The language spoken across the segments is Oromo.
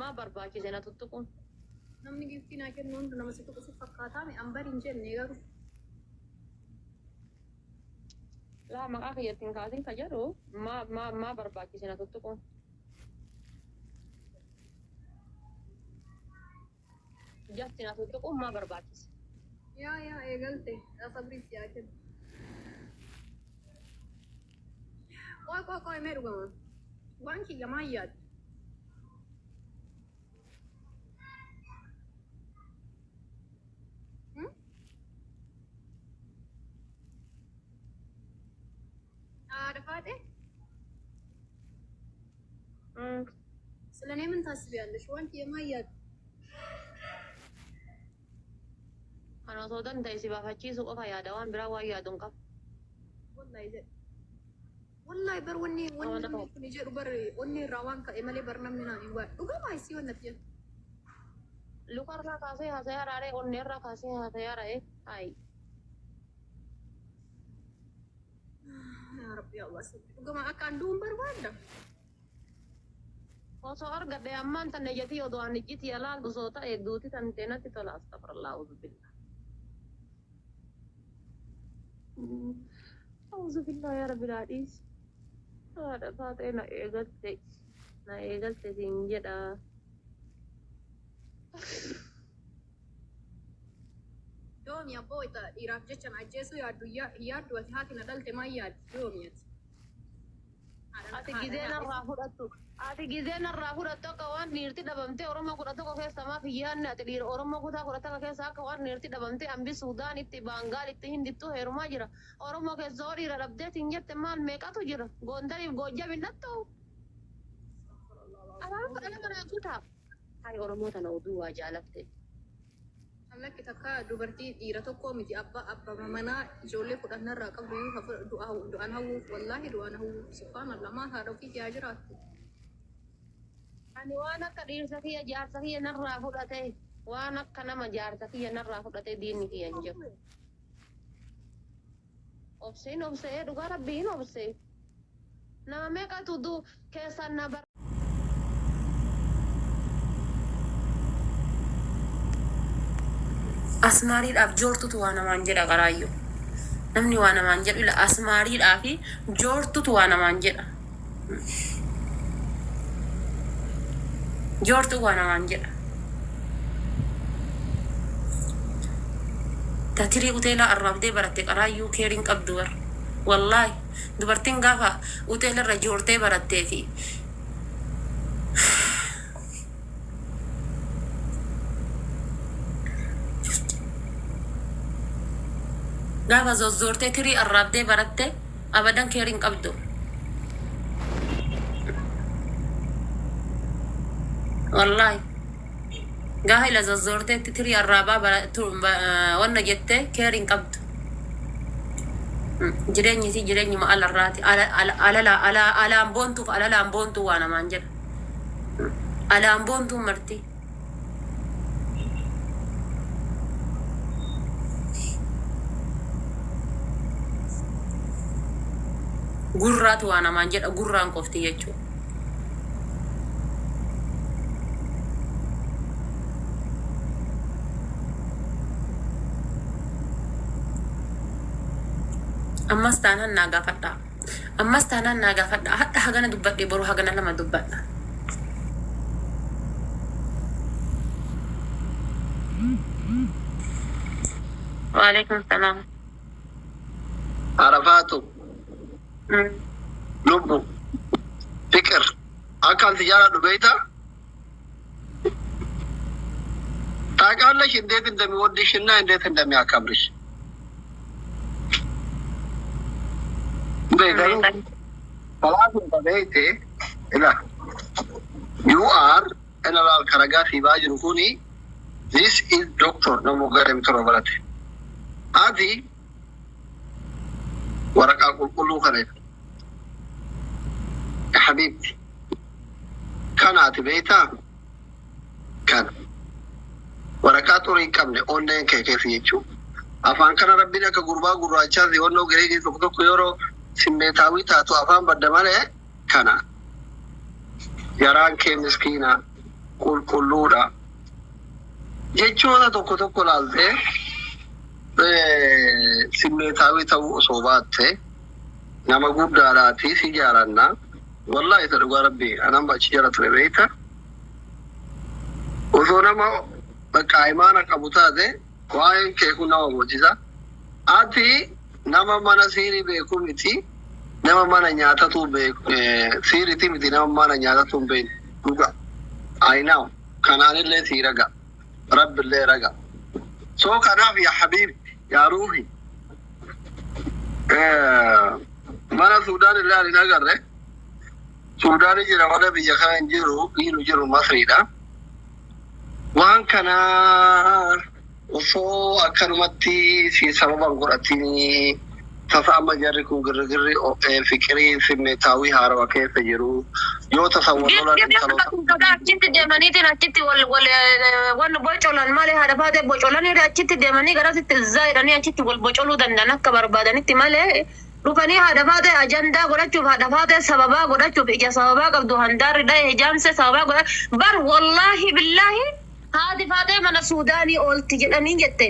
ما برباكي زينة تتقون نمني جبتنا كنون نما ستو سوف فقاتا مي أمبر إنجن نيجرو لا ما أخي يتنكاسين كجرو ما برباكي زينة تتقون جاتنا تتقون ما برباكي يا إيه قلتي لا صبري سياكل كوي ميرو كمان وانكي جماعيات عارفات إيه؟ سلني من تاسبيان شو أنت جماعيات أنا صودن تيسي بافتشي سوق فيا دوان برا ويا دونك والله بر وني نجير بر وني روان كإمالي برنامجنا إيوه وقام عايسي ونتيجة لوكار لا كاسي هذا راري ونير لا كاسي هذا رأي هاي يا ربي الله سبحانه وقام أكان دوم بروادا وصور قد يمان تنجتي ودوان نجتي يلا بصوتا يدوتي تنتينا تطلع استغفر الله أعوذ بالله أعوذ بالله يا رب العالمين هذا فاتنا إيجلتي تنجدا دوم يا بوي تا إيراف جتشن عجيسو يا دو هاتي ندلت ما ياد دوم يد ati gizena rafuratto kawan nirti dabamte oromo kurato ko kesa ma fiyan ati dir oromo kuta kurata ka kesa kawan nirti dabamte ambi sudan itti bangal itti hindittu heruma jira oromo ke zori rabde tinjette mal mekatu jira gondari gojja binatto ana mana kuta hay oromo tana udu wajalafte Allah kita ka dubarti dira tokko miti abba mana ijoollee fudhannaa irraa qabdu du'aan hawwuuf wallahi du'aan hawwuuf subhaanallah maa haadha ofii yaa jiraattu ani waan akka dhiirsa kiyya jaarsa kiyya narraa fudhate waan akka nama jaarsa kiyya narraa fudhate diinni kiyya hin jiru obsee dhugaa rabbiin obsee nama meeqatu du keessan na bar asmaariidhaaf joortutu waa namaan jedha qaraayyoo namni waa namaan jedhu ila asmaariidhaaf joortutu waa namaan jedha joortu waa namaan jedha tatirii uteelaa arraabdee baratte qaraayyuu keeriin qabdu bar wallaahi dubartiin gaafa uteelarra joortee barattee fi gaafa zozzortee tirii arraabdee baratte abadan keeriin qabdu wallahi gaafa ila zozzorteetti tirii arraabaa wanna jettee keeriin qabdu jireenyisi jireenyuma alarraati alaan boontuuf alalaan boontuu waa namaan jedha alaan boontuu marti gurraatu waa namaan jedha gurraan qofti jechuudha ammas taanaan naa gaafadha hadha hagana dubbadhe boru hagana lama dubbadha وعليكم السلام عرفاتو لبو فكر أكل تجارة دبيتا تاقالش انديت اندمي وديشنا انديت اندمي أكبرش بيقالو فلاس انت بيتي إلا you are أنا لا الكرقات في باجي نكوني this is doctor نمو قرم تروبرتي هذه ورقة كله خريف يا حبيبتي كانت بيتا كان ورقات طريق كاملة أونلاين كيف يجوا أفان كان ربنا كقربا قربا شاذي ونو غريجي تقطع كيورو سميتاوي تاتو أفان بدمانه كان يران كي مسكينة qulqulluudha. Jechoota tokko tokko laaltee simmeetaawii ta'uu osoo baatte nama guddaadhaati si jaalannaa. Wallahi isa dhugaa rabbii anaan achi jala ture beekta. Osoo nama bakka imaana qabu taate waa'een kee kun nama boojisa. Ati nama mana siirii beeku miti. Nama mana nyaatatu beeku siiriti miti nama mana nyaatatu beeku dhuga. I know kanaanillee sii raga. Rabbillee raga. So kanaaf yaa habiibi yaa ruuhi. Mana Suudaan illee ani agarre. Suudaan jira mana biyya kana hin jiru Masriidha. Waan kana osoo akkanumatti si sababan godhatini tasama jarri kun girgirri fikirii simmeetaawii haarawaa keessa jiru yoo tasawwurra achitti deemaniitiin achitti wal bocolan malee haadha faatee bocolanii achitti deemanii garasitti zaayidhanii achitti wal bocoluu danda'an akka barbaadanitti malee dhufanii haadha faatee ajandaa godhachuuf haadha faatee sababaa godhachuuf ija sababaa qabdu handaarri dha'e ijaamse sababaa godha bar wallaahi billaahi haadhi faatee mana Suudaanii oolti jedhanii jette.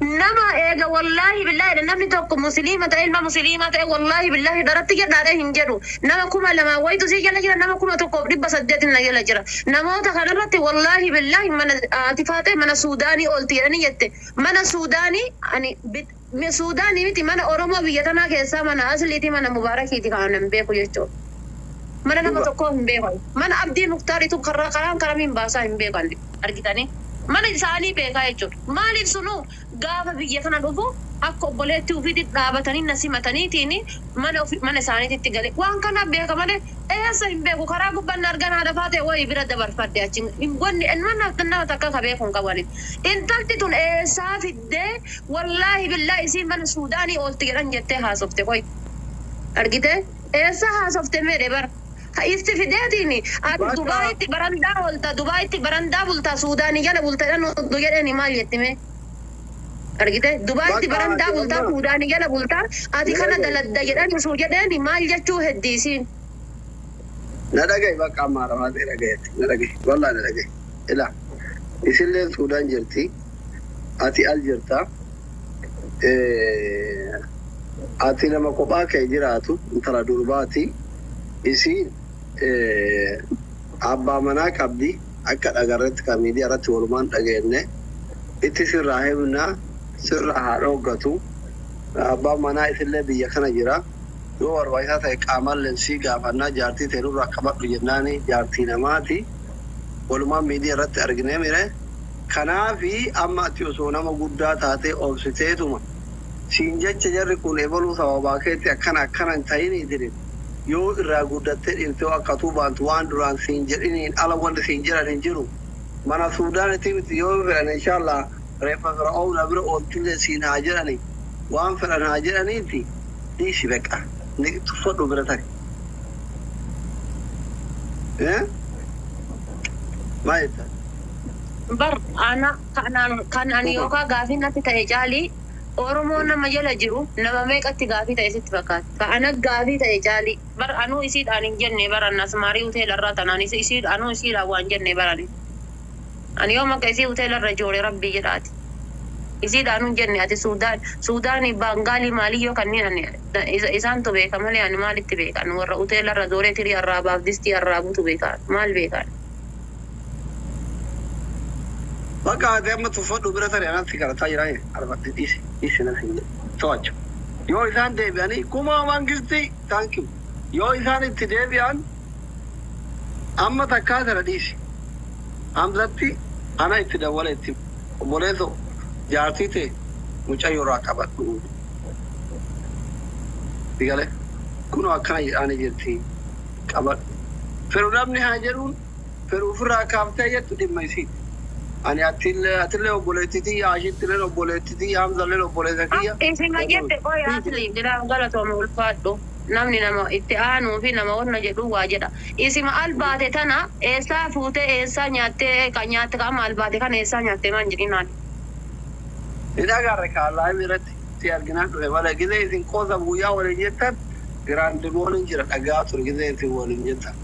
Nama eega wallahi billahi namni tokko muslima ta'e ilma muslima ta'e wallahi billahi daratti jedhaadhe hin jedhu nama kuma lama wayitu si jala jira nama kuma tokko 800 na jala jira namoota kanarratti wallahi billahi mana atifaate mana Suudaanii oolti jedhanii jette mana Suudaanii ani Suudaanii miti mana Oromoo biyya tanaa keessaa mana asliiti mana Mubaarakiiti kan hin beeku jechuudha mana nama tokko hin beeku mana Abdii Muktaaritu karaan karamiin baasaa hin beeku argitanii mana isaanii beekaa jechuudha. Maaliif sunu gaafa biyya kana dhufu akka obboleetti ofiitti dhaabatanii nasimataniitiin mana isaaniitti gale. Waan kana beeka malee eessa hin beeku karaa gubbaan argan haadha faatee wayii bira dabarfadde achi. Wanni nama takka ka beeku hin qabanin. Intalti tun eessaa fiddee wallaahi billaahi isiin mana Suudaanii oolti jedhan jettee haasofte koyi. Argitee eessa haasofte meedhe bara. Isti fideetini Dubaayitti barandaa olta Dubaayitti barandaa bulta Suudaanii jala bulta jedhan jedhani maal jettime argite Dubaayitti barandaa bulta Suudaanii jala bulta ati kana daladda jedhan osoo jedhani maal jechuu heddiisiin na dhagaye bakka ammaara maatee dhagayetti na dhagaye wallahi na dhagaye ila isillee Suudaan jirti ati al jirta ati nama kophaa kee jiraatu intala durbaati isiin abbaa manaa qabdi akka dhagarretti kan miidiyaa irratti walumaan dhageenne itti sirraa himnaa sirraa haa dhoggatu abbaa manaa isillee biyya kana jira yoo barbaachisaa ta'e qaamalleen sii gaafannaa jaartii ta'e nurraa qabadhu jennaani jaartii namaati walumaan miidiyaa irratti arginee mire kanaafi amma ati osoo nama guddaa taatee obsiteetuma siin jecha jarri kun ebaluu sababaa keetti akkana hin ta'inii dirin yoo irraa guddattee dhintee akka tuubaantu waan duraan siin jedhiniin ala wanti siin jedhan hin jiru mana Suudaanitti miti yoo fedhan inshallah reeffa Fir'aawna bira ooltillee siin haa jedhani waan fedhan haa jedhaniiti dhiisi beqa ni tuffadhu bira tari maal jetta bar ana kan yookaan gaafii natti ta'e caalii Oromoo nama jala jiru nama meeqatti gaafii ta'e sitti fakkaata. Kana gaafii ta'e caalii bar anuu isiidhaan hin jenne baran asmaarii hoteelarraa tanaan anuu isiidhaan waan jenne baran. Ani yoo maka isii hoteelarra joore rabbii jedhaati. Isiidhaan hin jenne ati Suudaan Baangaalii maaliyyoo kanneen isaan tu beeka malee ani maalitti beekan warra hoteelarra jooree tirii arraabaaf distii arraabutu beekan maal beekan. Bakka ati amma tuffadhu bira tare anatti karataa jiraaye arbatti dhiisi na siin to'achu yoo isaan deebi'anii kuma mangisti thank you yoo isaan itti deebi'an amma takkaa tara dhiisi amsatti ana itti dawwala itti obboleesso jaartii ta'e mucayyoo irraa qabadhu digale kunoo akkana jedhaanii jirti qabadhu fedhu namni haa jedhuun fedhu ofirraa kaaftee jettu dhimma isiiti. Ani atille obboleettiti yaashittileen obboleettiti yaamzalleen obboleessakiya. Isin jette qoy asli jira galatooma ulfaadhu namni nama itti aanuu fi nama wanna jedhu waa jedha. Isima albaate tana eessaa fuutee eessaa nyaattee kan nyaatte qaama albaate kana eessaa nyaattee maan jedhinaan. Ida agarre kaallaa biratti si arginaan dhufe malee gizee isin qoosa guyyaa waliin jettan giraandimoon hin jira dhagaa ture gizee isin waliin jettan.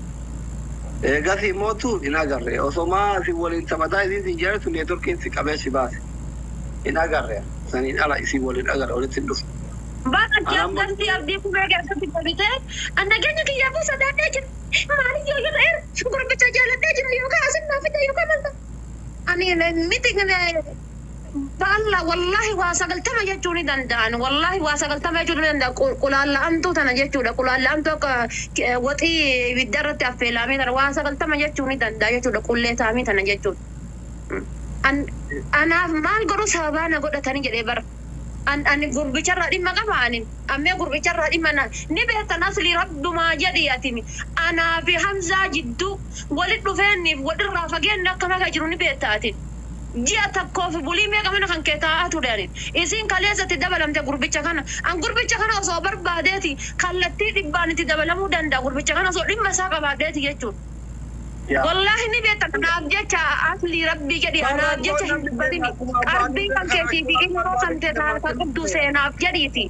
Eegasii mootu hin agarre osoma si waliin taphataa isin jaartu neetworkiin si qabee si baase hin agarre saniin ala isin waliin agarre walitti dhufu. Baga janganti abdi kubee keessatti qabite annageenyi kiyyaafuu sodaadhee jira. Maali yoo ta'e gurbicha jaaladhee jira yookaan asin naafidha yookaan malta. Ani miti balla wallahi waa sagaltama jechuun ni danda'an wallahi waa sagaltama jechuun ni danda'a qulaala'amtuu tana jechuudha qulaala'amtuu akka waxii ibiddarratti affeelamee tana waa sagaltama jechuun ni danda'a jechuudha qullee taamii tana jechuudha. Anaaf maal godhu sababaa na godhatanii jedhee bara. Ani gurbicharraa dhimma qaba ani ammee gurbicharraa dhimma ni beektan asli rabbumaa jedhi atimi anaa fi Hamzaa jidduu walit dhufeenniif walirraa fageenni akka makaa jiru ni beektaatin. Jia takkoof bulii meeqa mana kan kee taa'aa tureerin isin kaleessatti dabalamte gurbicha kana an gurbicha kana osoo barbaadeeti kallattii dhibbaan itti dabalamuu danda'a gurbicha kana osoo dhimma isaa qabaadeeti jechuudha. Wallahi ni beektan anaaf jecha asli rabbii jedhi anaaf jecha hin dubbatini qalbii kan keetii fi ilmoo kan ta'e taata qabdu seenaaf jedhiiti.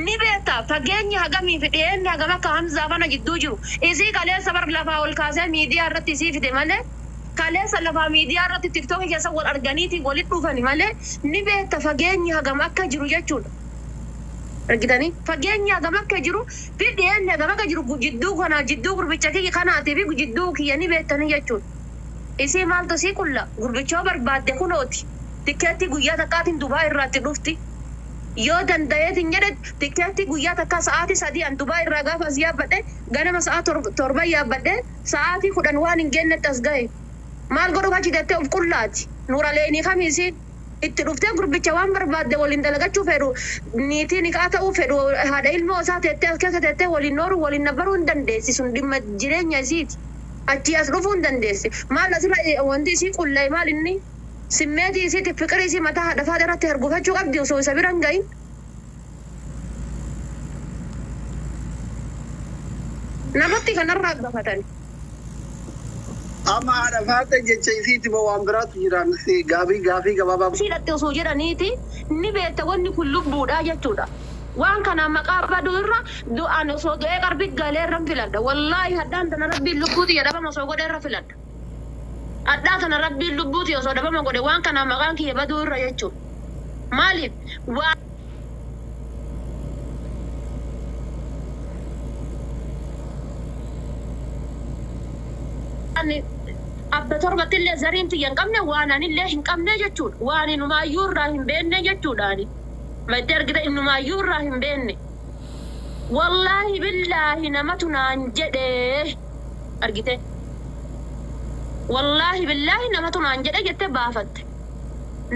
Ni beekta fageenya hagamii fi dhiyeenyi hagam akka Hamzaa kana jidduu jiru isii kaleessa bar lafaa ol kaasee miidiyaa irratti isii fide malee. Kaleessa lafaa miidiyaa irratti tiktookii keessa wal arganiitiin walit dhufani malee ni beekta fageenyi hagam akka jiru jechuudha. Argitanii fageenyi hagam akka jiru fi dhiyeenyi hagam akka jiru jidduu kana jidduu gurbicha kiyya kanaatii fi jidduu kiyya ni beektanii jechuudha. Isii maaltu sii qulla gurbichoo barbaadde kunooti tikkeetti guyyaa takkaatiin Dubaa irraatti dhufti. Yoo danda'eetiin jedhe tikkeetti guyyaa takka sa'aatii 3 an Dubaa irraa gaafa as yaabbadhe ganama sa'a 7 yaabbadhe sa'aatii 10 waan hin geennetti as gahe. Maal godhu kachi jettee of qullaati nuuraleenii kamiisiin itti dhuftee gurbicha waan barbaadde waliin dalagachuu fedhu niitii niqaa ta'uu fedhu haadha ilmoo isaa teettee as keessa teettee waliin nooruu waliin nabbaruu hin dandeessi sun dhimma jireenya isiiti achi as dhufuu hin dandeessi maal asirra wanti isii qullee maal inni simmeetii isiiti fiqirii isii mataa haadha faadha irratti argufachuu qabdi osoo isa bira hin gahin. Namatti kanarraa gafatani. Amma haadha faata jecha isiiti moo waan biraatu jiraan gaafii gabaabaa. Siidhatte osoo jedhaniiti ni beekta wanni kun lubbuudha jechuudha. Waan kana maqaa baduu irra du'aan osoo du'ee qarbii galee irra filadha. Wallaahi haddaan tana rabbiin lubbuuti jedhama osoo godhe irra filadha. Haddaa tana rabbiin lubbuuti osoo dhabama godhe waan kana maqaan kiyya baduu irra jechuudha. Maaliif waan abba torbatillee zariin tiyya hin qabne waan anillee hin qabne jechuudha. Waan inumaayyuu irraa hin beenne jechuudhaani. Madda argita inumaayyuu irraa hin beenne. Wallaahi billaahi namatu naan jedhee argite. Wallaahi billaahi namatu naan jedhe jettee baafatte.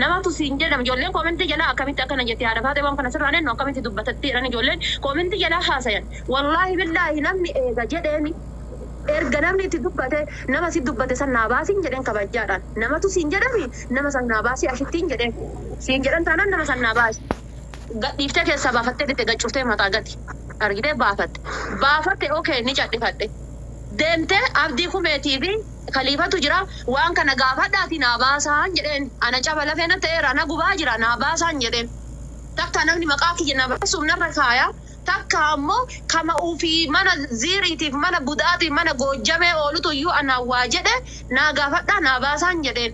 Namatu siin jedhama ijoolleen koomentii jalaa akkamitti akkana jettee haadha faatee waan kana sirraa neennu akkamitti dubbatatti jedhan ijoolleen koomentii jalaa haasayan. Wallaahi billaahi namni eega jedheeni. Erga namni itti dubbate nama si dubbate san naa baasiin jedheen kabajjaadhaan namatu siin jedhami nama san naa baasii ashittiin jedheen siin jedhan taanaan nama san naa baasi gadhiiftee keessaa baafattee ditte gaccuftee mataa gati argitee baafatte okee ni cadhifadhe deemtee abdii kumeetii fi kaliifatu jira waan kana gaafadhaati naa baasaan jedheen ana caba lafeena ta'eera na gubaa jira naa baasaan jedheen takka namni maqaa kiyya na baasuuf narra kaayaa. Takka ammoo kama ofii mana ziiriitiif mana budaatiif mana goojjamee oolutu iyyuu anaa waa jedhe naa gaafadhaa naa baasaan jedheen.